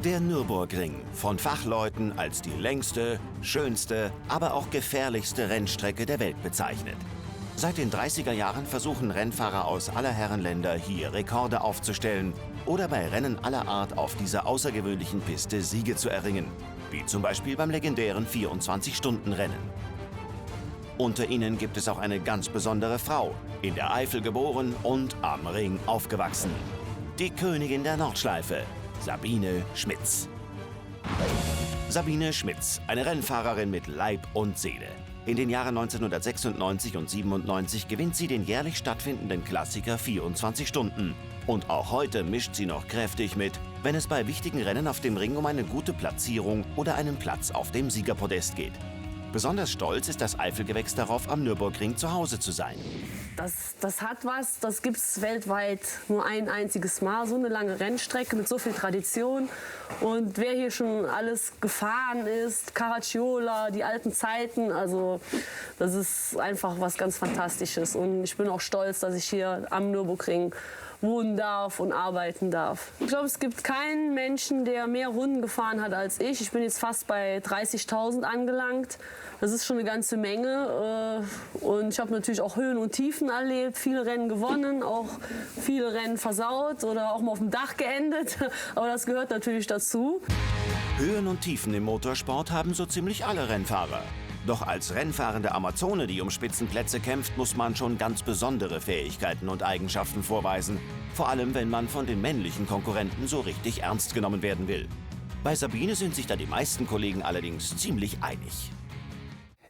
Der Nürburgring, von Fachleuten als die längste, schönste, aber auch gefährlichste Rennstrecke der Welt bezeichnet. Seit den 30er Jahren versuchen Rennfahrer aus aller Herren Länder hier Rekorde aufzustellen oder bei Rennen aller Art auf dieser außergewöhnlichen Piste Siege zu erringen, wie zum Beispiel beim legendären 24-Stunden-Rennen. Unter ihnen gibt es auch eine ganz besondere Frau, in der Eifel geboren und am Ring aufgewachsen. Die Königin der Nordschleife, Sabine Schmitz. Sabine Schmitz, eine Rennfahrerin mit Leib und Seele. In den Jahren 1996 und 97 gewinnt sie den jährlich stattfindenden Klassiker 24 Stunden. Und auch heute mischt sie noch kräftig mit, wenn es bei wichtigen Rennen auf dem Ring um eine gute Platzierung oder einen Platz auf dem Siegerpodest geht. Besonders stolz ist das Eifelgewächs darauf, am Nürburgring zu Hause zu sein. Das hat was, das gibt es weltweit nur ein einziges Mal. So eine lange Rennstrecke mit so viel Tradition. Und wer hier schon alles gefahren ist, Caracciola, die alten Zeiten, also das ist einfach was ganz Fantastisches. Und ich bin auch stolz, dass ich hier am Nürburgring wohnen darf und arbeiten darf. Ich glaube, es gibt keinen Menschen, der mehr Runden gefahren hat als ich. Ich bin jetzt fast bei 30.000 angelangt. Das ist schon eine ganze Menge. Und ich habe natürlich auch Höhen und Tiefen erlebt, viele Rennen gewonnen, auch viele Rennen versaut oder auch mal auf dem Dach geendet. Aber das gehört natürlich dazu. Höhen und Tiefen im Motorsport haben so ziemlich alle Rennfahrer. Doch als rennfahrende Amazone, die um Spitzenplätze kämpft, muss man schon ganz besondere Fähigkeiten und Eigenschaften vorweisen. Vor allem, wenn man von den männlichen Konkurrenten so richtig ernst genommen werden will. Bei Sabine sind sich da die meisten Kollegen allerdings ziemlich einig.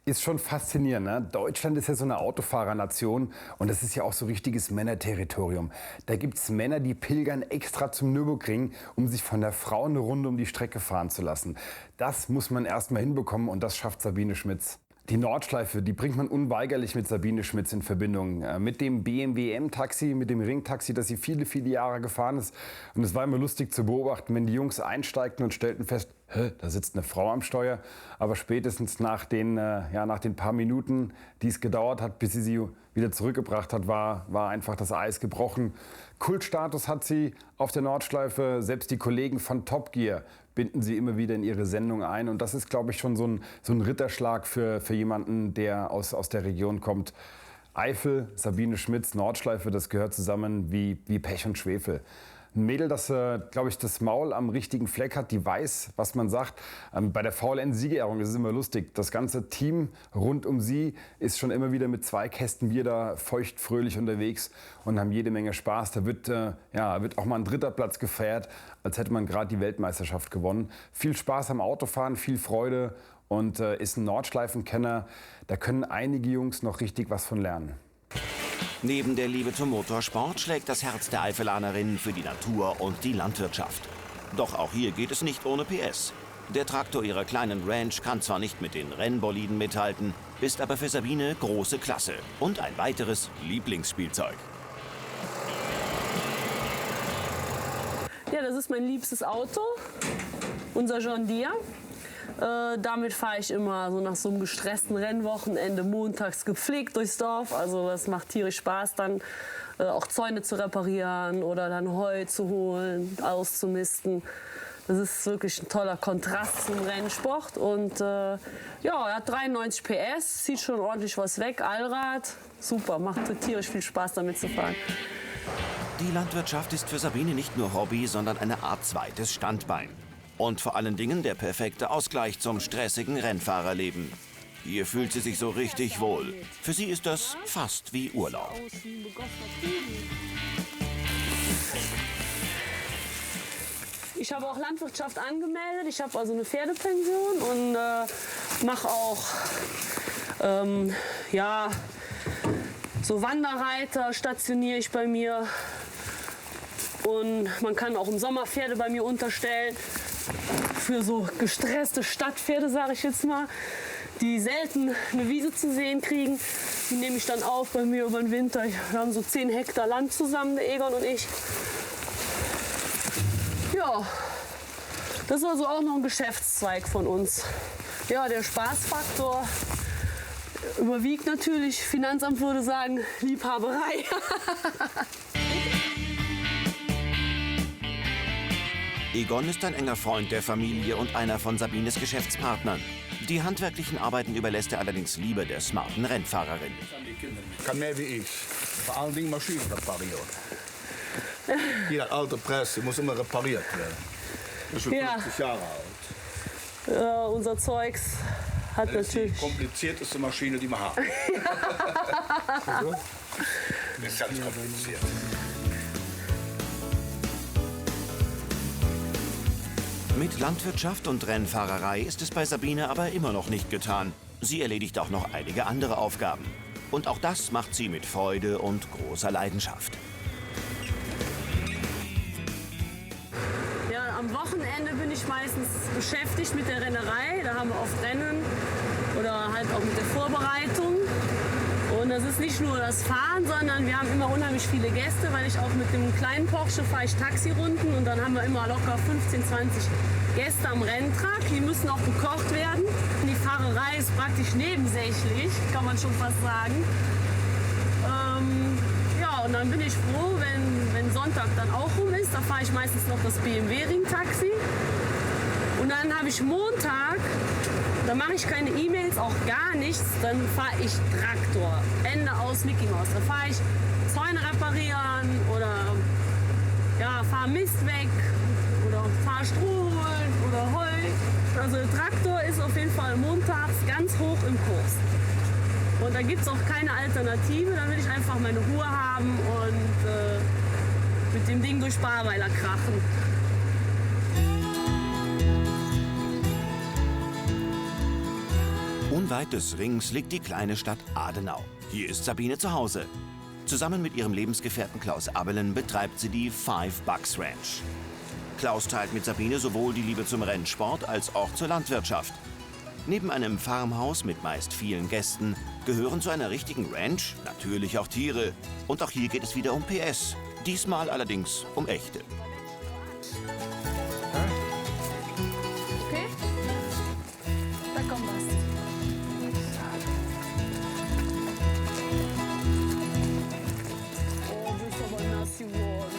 Ist schon faszinierend, ne? Deutschland ist ja so eine Autofahrernation und das ist ja auch so richtiges Männerterritorium. Da gibt es Männer, die pilgern extra zum Nürburgring, um sich von der Frau eine Runde um die Strecke fahren zu lassen. Das muss man erst mal hinbekommen und das schafft Sabine Schmitz. Die Nordschleife, die bringt man unweigerlich mit Sabine Schmitz in Verbindung. Mit dem BMW M-Taxi, mit dem Ringtaxi, das sie viele, viele Jahre gefahren ist. Und es war immer lustig zu beobachten, wenn die Jungs einsteigten und stellten fest, da sitzt eine Frau am Steuer. Aber spätestens nach den paar Minuten, die es gedauert hat, bis sie wieder zurückgebracht hat, war einfach das Eis gebrochen. Kultstatus hat sie auf der Nordschleife. Selbst die Kollegen von Top Gear binden sie immer wieder in ihre Sendung ein. Und das ist, glaube ich, schon so ein Ritterschlag für jemanden, der aus der Region kommt. Eifel, Sabine Schmitz, Nordschleife, das gehört zusammen wie Pech und Schwefel. Ein Mädel, das, glaube ich, das Maul am richtigen Fleck hat, die weiß, was man sagt. Bei der VLN-Siegerehrung ist es immer lustig. Das ganze Team rund um sie ist schon immer wieder mit 2 Kästen Bier da feuchtfröhlich unterwegs und haben jede Menge Spaß. Da wird auch mal ein 3. Platz gefeiert, als hätte man gerade die Weltmeisterschaft gewonnen. Viel Spaß am Autofahren, viel Freude und ist ein Nordschleifenkenner. Da können einige Jungs noch richtig was von lernen. Neben der Liebe zum Motorsport schlägt das Herz der Eifelanerinnen für die Natur und die Landwirtschaft. Doch auch hier geht es nicht ohne PS. Der Traktor ihrer kleinen Ranch kann zwar nicht mit den Rennboliden mithalten, ist aber für Sabine große Klasse und ein weiteres Lieblingsspielzeug. Ja, das ist mein liebstes Auto, unser John Deere. Damit fahre ich immer so nach so einem gestressten Rennwochenende montags gepflegt durchs Dorf. Also das macht tierisch Spaß, dann auch Zäune zu reparieren oder dann Heu zu holen, auszumisten. Das ist wirklich ein toller Kontrast zum Rennsport. Und er hat 93 PS, zieht schon ordentlich was weg, Allrad. Super, macht tierisch viel Spaß damit zu fahren. Die Landwirtschaft ist für Sabine nicht nur Hobby, sondern eine Art zweites Standbein. Und vor allen Dingen der perfekte Ausgleich zum stressigen Rennfahrerleben. Hier fühlt sie sich so richtig wohl. Für sie ist das fast wie Urlaub. Ich habe auch Landwirtschaft angemeldet. Ich habe also eine Pferdepension und mache auch so Wanderreiter stationiere ich bei mir. Und man kann auch im Sommer Pferde bei mir unterstellen. Für so gestresste Stadtpferde, sage ich jetzt mal, die selten eine Wiese zu sehen kriegen. Die nehme ich dann auf bei mir über den Winter. Wir haben so 10 Hektar Land zusammen, der Egon und ich. Ja, das ist also auch noch ein Geschäftszweig von uns. Ja, der Spaßfaktor überwiegt natürlich. Finanzamt würde sagen, Liebhaberei. Egon ist ein enger Freund der Familie und einer von Sabines Geschäftspartnern. Die handwerklichen Arbeiten überlässt er allerdings lieber der smarten Rennfahrerin. Kann mehr wie ich. Vor allen Dingen Maschinen reparieren. Jeder alte Presse muss immer repariert werden. Das ist schon 50 Jahre alt. Unser Zeugs hat Das ist die natürlich... komplizierteste Maschine, die wir haben. Das ist ganz kompliziert. Mit Landwirtschaft und Rennfahrerei ist es bei Sabine aber immer noch nicht getan. Sie erledigt auch noch einige andere Aufgaben. Und auch das macht sie mit Freude und großer Leidenschaft. Ja, am Wochenende bin ich meistens beschäftigt mit der Rennerei. Da haben wir oft Rennen oder halt auch mit der Vorbereitung. Und das ist nicht nur das Fahren, sondern wir haben immer unheimlich viele Gäste, weil ich auch mit dem kleinen Porsche fahre ich Taxirunden und dann haben wir immer locker 15, 20 Gäste am Renntrag. Die müssen auch bekocht werden. Die Fahrerei ist praktisch nebensächlich, kann man schon fast sagen. Ja, und dann bin ich froh, wenn Sonntag dann auch rum ist. Da fahre ich meistens noch das BMW-Ring-Taxi. Und dann habe ich Montag, da mache ich keine E-Mails, auch gar nichts. Dann fahre ich Traktor. Ende aus Mickey Mouse. Da fahre ich Zäune reparieren oder ja, fahre Mist weg oder fahre Stroh holen oder Heu. Also Traktor ist auf jeden Fall montags ganz hoch im Kurs. Und da gibt es auch keine Alternative. Da will ich einfach meine Ruhe haben und mit dem Ding durch Barweiler krachen. Unweit des Rings liegt die kleine Stadt Adenau. Hier ist Sabine zu Hause. Zusammen mit ihrem Lebensgefährten Klaus Abelen betreibt sie die Five Bucks Ranch. Klaus teilt mit Sabine sowohl die Liebe zum Rennsport als auch zur Landwirtschaft. Neben einem Farmhaus mit meist vielen Gästen gehören zu einer richtigen Ranch natürlich auch Tiere. Und auch hier geht es wieder um PS. Diesmal allerdings um echte. Okay? Da kommt was. Oh, du bist aber nass geworden.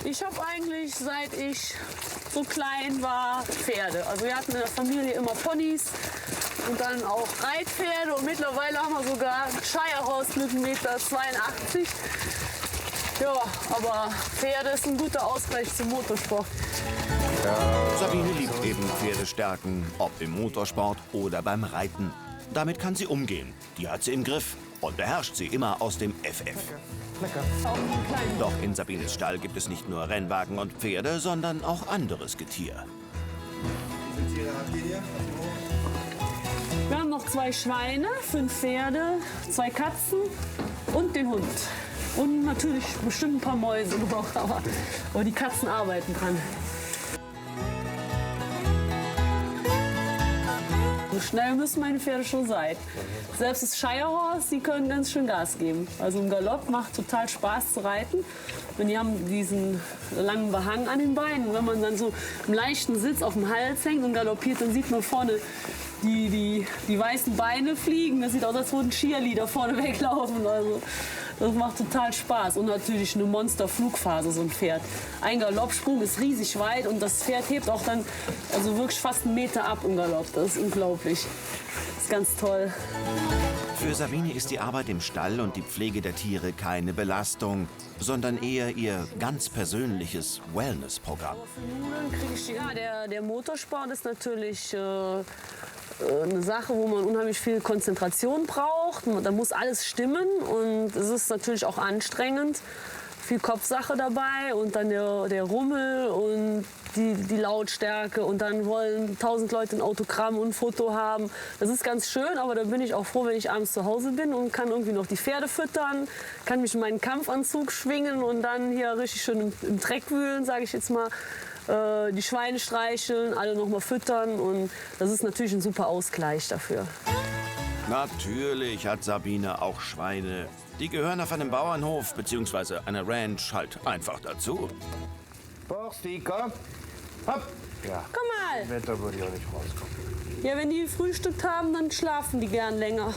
Ich habe eigentlich, seit ich so klein war, Pferde. Also wir hatten in der Familie immer Ponys und dann auch Reitpferde. Und mittlerweile haben wir sogar ein Shire Horse mit 1,82 Meter. Ja, aber Pferde ist ein guter Ausgleich zum Motorsport. Sabine liebt eben Pferdestärken, ob im Motorsport oder beim Reiten. Damit kann sie umgehen. Die hat sie im Griff und beherrscht sie immer aus dem FF. Auch einen kleinen. Doch in Sabines Stall gibt es nicht nur Rennwagen und Pferde, sondern auch anderes Getier. Wir haben noch 2 Schweine, 5 Pferde, 2 Katzen und den Hund. Und natürlich bestimmt ein paar Mäuse noch, aber die Katzen arbeiten dran. So schnell müssen meine Pferde schon sein. Selbst das Shire Horse, die können ganz schön Gas geben. Also im Galopp macht total Spaß zu reiten. Und die haben diesen langen Behang an den Beinen. Wenn man dann so im leichten Sitz auf dem Hals hängt und galoppiert, dann sieht man vorne die weißen Beine fliegen. Das sieht aus, als würden Cheerleader vorne weglaufen. Also das macht total Spaß. Und natürlich eine Monsterflugphase, so ein Pferd. Ein Galoppsprung ist riesig weit und das Pferd hebt auch dann also wirklich fast 1 Meter ab im Galopp. Das ist unglaublich. Das ist ganz toll. Für Sabine ist die Arbeit im Stall und die Pflege der Tiere keine Belastung, sondern eher ihr ganz persönliches Wellness-Programm. Ja, der Motorsport ist natürlich eine Sache, wo man unheimlich viel Konzentration braucht. Da muss alles stimmen und es ist natürlich auch anstrengend. Viel Kopfsache dabei und dann der Rummel und die Lautstärke und dann wollen 1000 Leute ein Autogramm und ein Foto haben. Das ist ganz schön, aber da bin ich auch froh, wenn ich abends zu Hause bin und kann irgendwie noch die Pferde füttern, kann mich in meinen Kampfanzug schwingen und dann hier richtig schön im Dreck wühlen, sage ich jetzt mal. Die Schweine streicheln, alle noch mal füttern und das ist natürlich ein super Ausgleich dafür. Natürlich hat Sabine auch Schweine. Die gehören auf einem Bauernhof bzw. einer Ranch halt einfach dazu. Borsti, komm. Hopp. Ja. Komm mal. Im Wetter würde ich auch nicht rauskommen. Ja, wenn die gefrühstückt haben, dann schlafen die gern länger.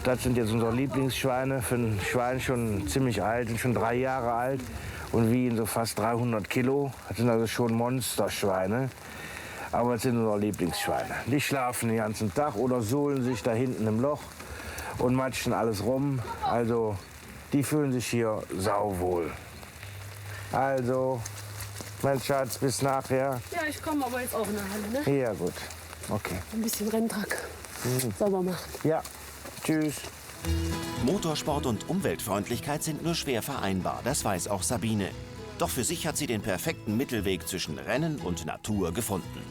Das sind jetzt unsere Lieblingsschweine. Für ein Schwein schon ziemlich alt, sind schon 3 Jahre alt und wiegen so fast 300 Kilo. Das sind also schon Monsterschweine. Aber das sind unsere Lieblingsschweine. Die schlafen den ganzen Tag oder suhlen sich da hinten im Loch und matschen alles rum. Also die fühlen sich hier sauwohl. Also, mein Schatz, bis nachher. Ja, ich komme aber jetzt auch in der Halle, ne? Ja, gut. Okay. Ein bisschen Renntrack sauber machen. Ja, tschüss. Motorsport und Umweltfreundlichkeit sind nur schwer vereinbar, das weiß auch Sabine. Doch für sich hat sie den perfekten Mittelweg zwischen Rennen und Natur gefunden.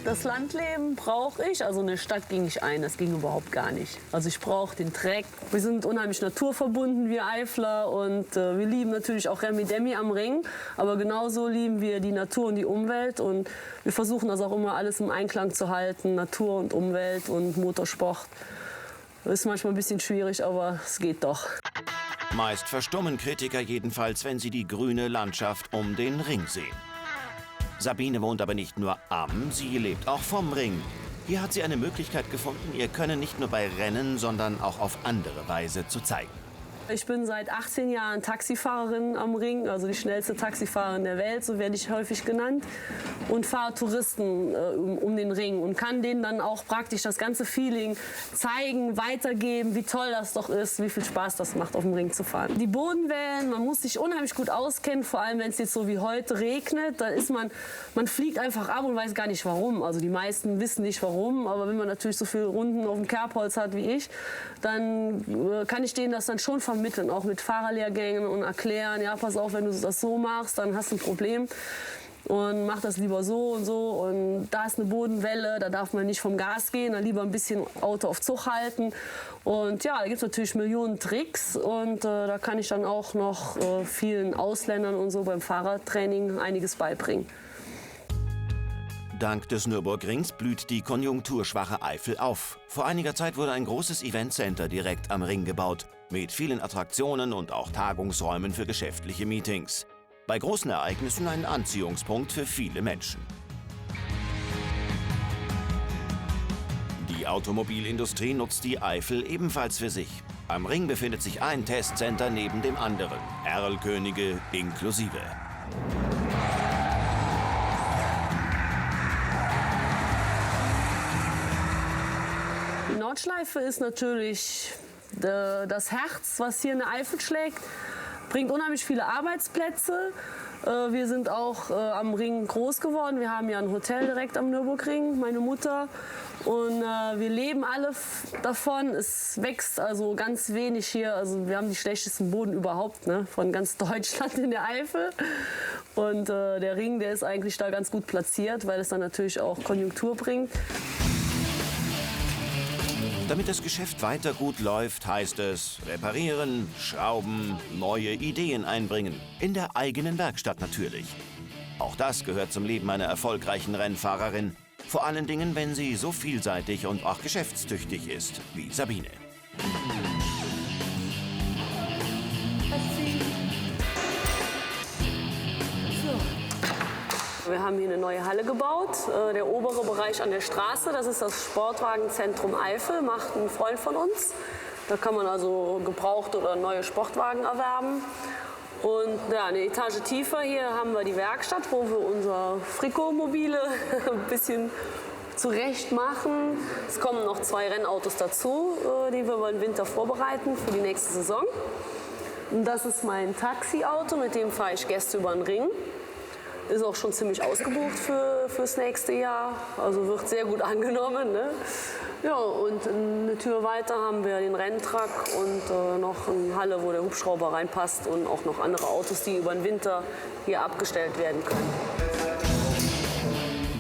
Das Landleben brauche ich, also eine Stadt ging ich ein, das ging überhaupt gar nicht. Also ich brauche den Dreck. Wir sind unheimlich naturverbunden, wir Eifler, und wir lieben natürlich auch Remi-Demi am Ring, aber genauso lieben wir die Natur und die Umwelt und wir versuchen das auch immer alles im Einklang zu halten, Natur und Umwelt und Motorsport. Ist manchmal ein bisschen schwierig, aber es geht doch. Meist verstummen Kritiker jedenfalls, wenn sie die grüne Landschaft um den Ring sehen. Sabine wohnt aber nicht nur am, sie lebt auch vom Ring. Hier hat sie eine Möglichkeit gefunden, ihr Können nicht nur bei Rennen, sondern auch auf andere Weise zu zeigen. Ich bin seit 18 Jahren Taxifahrerin am Ring, also die schnellste Taxifahrerin der Welt, so werde ich häufig genannt. Und fahre Touristen um den Ring und kann denen dann auch praktisch das ganze Feeling zeigen, weitergeben, wie toll das doch ist, wie viel Spaß das macht, auf dem Ring zu fahren. Die Bodenwellen, man muss sich unheimlich gut auskennen, vor allem wenn es jetzt so wie heute regnet, dann ist man fliegt einfach ab und weiß gar nicht warum. Also die meisten wissen nicht warum, aber wenn man natürlich so viele Runden auf dem Kerbholz hat wie ich, dann kann ich denen das dann schon vermitteln, auch mit Fahrerlehrgängen und erklären, ja, pass auf, wenn du das so machst, dann hast du ein Problem. Und mach das lieber so und so. Und da ist eine Bodenwelle, da darf man nicht vom Gas gehen, dann lieber ein bisschen Auto auf Zug halten. Und ja, da gibt es natürlich Millionen Tricks. Und da kann ich dann auch noch vielen Ausländern und so beim Fahrertraining einiges beibringen. Dank des Nürburgrings blüht die konjunkturschwache Eifel auf. Vor einiger Zeit wurde ein großes Eventcenter direkt am Ring gebaut, mit vielen Attraktionen und auch Tagungsräumen für geschäftliche Meetings. Bei großen Ereignissen ein Anziehungspunkt für viele Menschen. Die Automobilindustrie nutzt die Eifel ebenfalls für sich. Am Ring befindet sich ein Testcenter neben dem anderen, Erlkönige inklusive. Die Nordschleife ist natürlich das Herz, was hier in der Eifel schlägt. Bringt unheimlich viele Arbeitsplätze. Wir sind auch am Ring groß geworden. Wir haben ja ein Hotel direkt am Nürburgring, meine Mutter. Und wir leben alle davon. Es wächst also ganz wenig hier. Also wir haben die schlechtesten Boden überhaupt, ne, von ganz Deutschland in der Eifel. Und der Ring, der ist eigentlich da ganz gut platziert, weil es dann natürlich auch Konjunktur bringt. Damit das Geschäft weiter gut läuft, heißt es reparieren, schrauben, neue Ideen einbringen. In der eigenen Werkstatt natürlich. Auch das gehört zum Leben einer erfolgreichen Rennfahrerin. Vor allen Dingen, wenn sie so vielseitig und auch geschäftstüchtig ist wie Sabine. Wir haben hier eine neue Halle gebaut. Der obere Bereich an der Straße, das ist das Sportwagenzentrum Eifel, macht ein Freund von uns. Da kann man also gebrauchte oder neue Sportwagen erwerben. Und ja, eine Etage tiefer hier haben wir die Werkstatt, wo wir unser Frikot-Mobile ein bisschen zurecht machen. Es kommen noch 2 Rennautos dazu, die wir über den Winter vorbereiten für die nächste Saison. Und das ist mein Taxiauto, mit dem fahre ich Gäste über den Ring. Ist auch schon ziemlich ausgebucht fürs nächste Jahr, also wird sehr gut angenommen, ne? Ja, und eine Tür weiter haben wir den Renntruck und noch eine Halle, wo der Hubschrauber reinpasst und auch noch andere Autos, die über den Winter hier abgestellt werden können.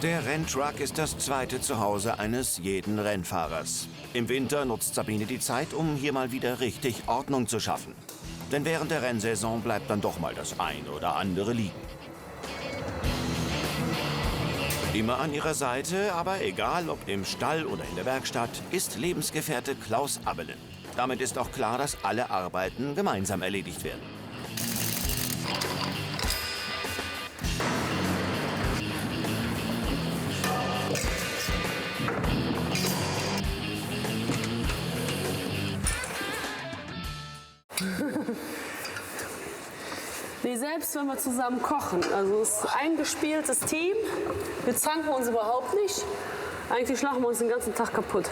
Der Renntruck ist das zweite Zuhause eines jeden Rennfahrers. Im Winter nutzt Sabine die Zeit, um hier mal wieder richtig Ordnung zu schaffen. Denn während der Rennsaison bleibt dann doch mal das eine oder andere liegen. Immer an ihrer Seite, aber egal ob im Stall oder in der Werkstatt, ist Lebensgefährte Klaus Abelen. Damit ist auch klar, dass alle Arbeiten gemeinsam erledigt werden. ist, wenn wir zusammen kochen. Also es ist ein eingespieltes Team. Wir zanken uns überhaupt nicht. Eigentlich schlagen wir uns den ganzen Tag kaputt.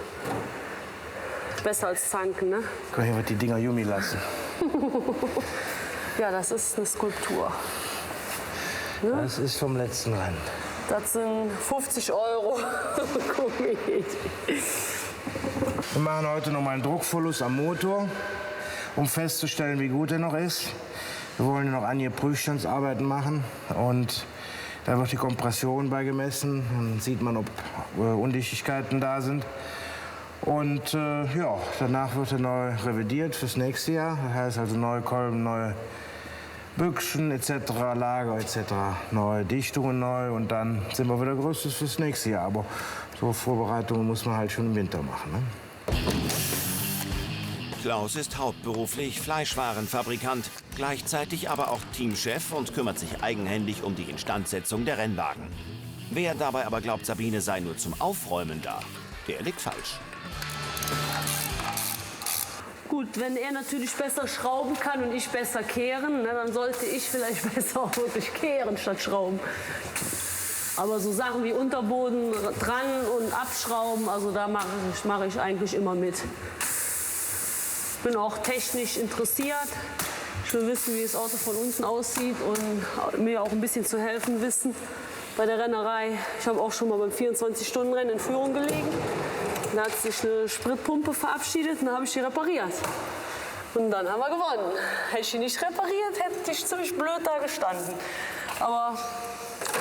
Besser als zanken, ne? Guck mal, die Dinger Yumi lassen. Ja, das ist eine Skulptur. Ne? Das ist vom letzten Rennen. Das sind 50 €. Gummi. Wir machen heute noch mal einen Druckverlust am Motor, um festzustellen, wie gut er noch ist. Wir wollen noch einige Prüfstandsarbeiten machen und da wird die Kompression beigemessen. Dann sieht man, ob Undichtigkeiten da sind. Und ja, danach wird er neu revidiert fürs nächste Jahr. Das heißt also neue Kolben, neue Büchsen etc., Lager etc., neue Dichtungen neu und dann sind wir wieder gerüstet fürs nächste Jahr. Aber so Vorbereitungen muss man halt schon im Winter machen. Ne? Klaus ist hauptberuflich Fleischwarenfabrikant, gleichzeitig aber auch Teamchef und kümmert sich eigenhändig um die Instandsetzung der Rennwagen. Wer dabei aber glaubt, Sabine sei nur zum Aufräumen da, der liegt falsch. Gut, wenn er natürlich besser schrauben kann und ich besser kehren, ne, dann sollte ich vielleicht besser auch wirklich kehren statt schrauben. Aber so Sachen wie Unterboden dran und abschrauben, also da mache ich eigentlich immer mit. Ich bin auch technisch interessiert. Ich will wissen, wie das Auto von unten aussieht und mir auch ein bisschen zu helfen wissen bei der Rennerei. Ich habe auch schon mal beim 24-Stunden-Rennen in Führung gelegen. Da hat sich eine Spritpumpe verabschiedet und dann habe ich die repariert. Und dann haben wir gewonnen. Hätte ich die nicht repariert, hätte ich ziemlich blöd da gestanden. Aber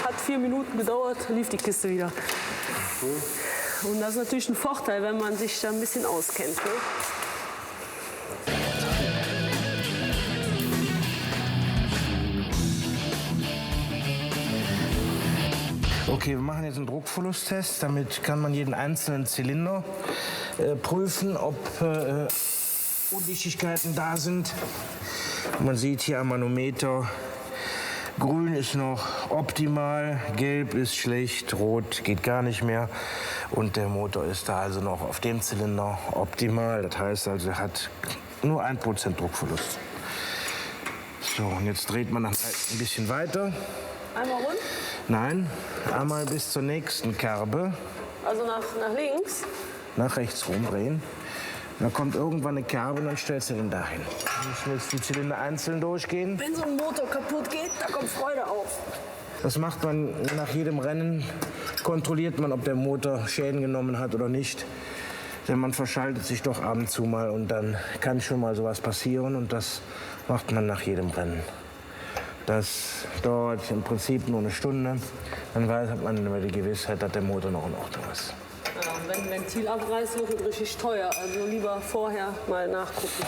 hat 4 Minuten gedauert, lief die Kiste wieder. Und das ist natürlich ein Vorteil, wenn man sich da ein bisschen auskennt. Ne? Okay, wir machen jetzt einen Druckverlusttest. Damit kann man jeden einzelnen Zylinder prüfen, ob Undichtigkeiten da sind. Man sieht hier am Manometer, grün ist noch optimal, gelb ist schlecht, rot geht gar nicht mehr. Und der Motor ist da also noch auf dem Zylinder optimal. Das heißt also, er hat nur 1% Druckverlust. So, und jetzt dreht man noch ein bisschen weiter. Einmal rund? Nein, einmal bis zur nächsten Kerbe. Also nach links? Nach rechts rumdrehen. Dann kommt irgendwann eine Kerbe und dann stellst du den dahin. Dann müssen jetzt die Zylinder einzeln durchgehen. Wenn so ein Motor kaputt geht, da kommt Freude auf. Das macht man nach jedem Rennen. Kontrolliert man, ob der Motor Schäden genommen hat oder nicht. Denn man verschaltet sich doch ab und zu mal und dann kann schon mal sowas passieren. Und das macht man nach jedem Rennen. Das dauert im Prinzip nur eine Stunde. Dann hat man immer die Gewissheit, dass der Motor noch in Ordnung ist. Ja, wenn ein Ventil abreißt, wird es richtig teuer. Also lieber vorher mal nachgucken.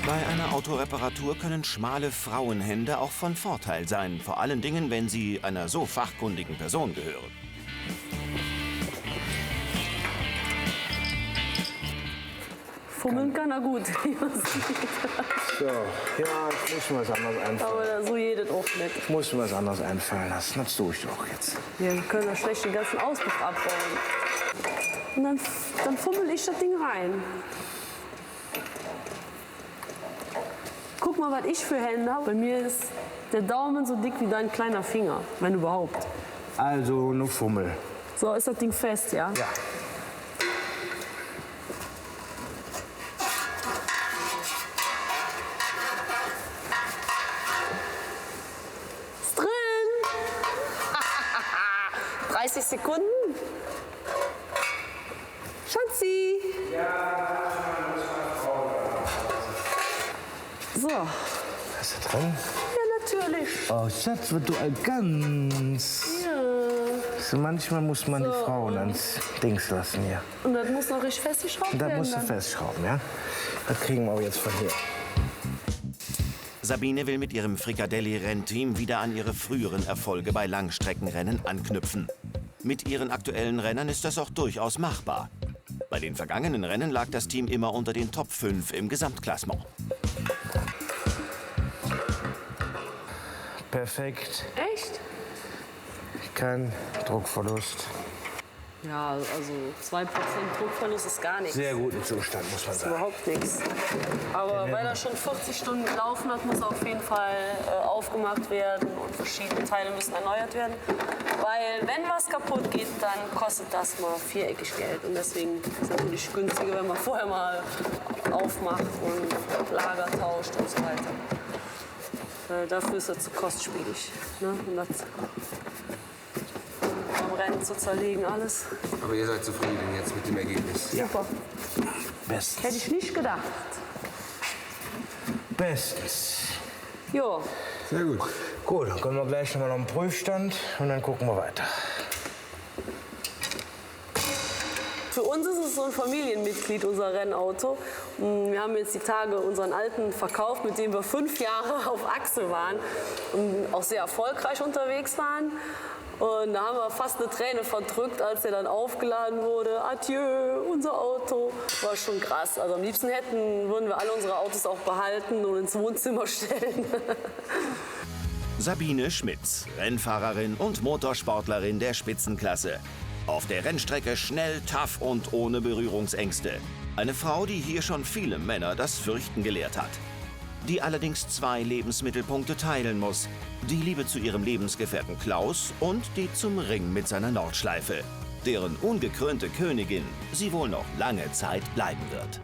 Bei einer Autoreparatur können schmale Frauenhände auch von Vorteil sein. Vor allen Dingen, wenn sie einer so fachkundigen Person gehören. Fummeln kann er gut. So, ja, ich muss mir was anderes einfallen. Aber so jedes auch nicht. Ich muss mir was anderes einfallen lassen. Das tue ich doch jetzt. Ja, wir können ja schlecht den ganzen Auspuff abbauen. Und dann fummel ich das Ding rein. Guck mal, was ich für Hände habe. Bei mir ist der Daumen so dick wie dein kleiner Finger, wenn überhaupt. Also nur Fummel. So, ist das Ding fest, ja? Ja. Ist drin. 30 Sekunden. Schatzi. So. Ist er drin? Ja, natürlich. Oh, Schatz, wird du ein ganz. Ja. So, manchmal muss man die Frauen ans Dings lassen hier. Und das muss noch richtig festgeschraubt Da werden. musst du dann. festschrauben, ja? Das kriegen wir aber jetzt von hier. Sabine will mit ihrem Frikadelli-Rennteam wieder an ihre früheren Erfolge bei Langstreckenrennen anknüpfen. Mit ihren aktuellen Rennern ist das auch durchaus machbar. Bei den vergangenen Rennen lag das Team immer unter den Top 5 im Gesamtklassement. Perfekt. Echt? Kein Druckverlust. Ja, also 2% Druckverlust ist gar nichts. Sehr guten Zustand, muss man Das ist sagen. überhaupt nichts. Aber weil er schon 40 Stunden gelaufen hat, muss er auf jeden Fall aufgemacht werden und verschiedene Teile müssen erneuert werden. Weil wenn was kaputt geht, dann kostet das mal viereckig Geld. Und deswegen ist es natürlich günstiger, wenn man vorher mal aufmacht und Lager tauscht und so weiter. Dafür ist er zu kostspielig. Ne? Und das beim Rennen zu zerlegen alles. Aber ihr seid zufrieden jetzt mit dem Ergebnis? Super. Bestens. Hätte ich nicht gedacht. Bestens. Ja. Sehr gut. Gut, dann kommen wir gleich noch mal auf den Prüfstand und dann gucken wir weiter. Für uns ist es so ein Familienmitglied, unser Rennauto. Wir haben jetzt die Tage unseren alten verkauft, mit dem wir 5 Jahre auf Achse waren und auch sehr erfolgreich unterwegs waren. Und da haben wir fast eine Träne verdrückt, als der dann aufgeladen wurde. Adieu, unser Auto. War schon krass. Also am liebsten würden wir alle unsere Autos auch behalten und ins Wohnzimmer stellen. Sabine Schmitz, Rennfahrerin und Motorsportlerin der Spitzenklasse. Auf der Rennstrecke schnell, tough und ohne Berührungsängste. Eine Frau, die hier schon viele Männer das Fürchten gelehrt hat. Die allerdings 2 Lebensmittelpunkte teilen muss. Die Liebe zu ihrem Lebensgefährten Klaus und die zum Ring mit seiner Nordschleife. Deren ungekrönte Königin sie wohl noch lange Zeit bleiben wird.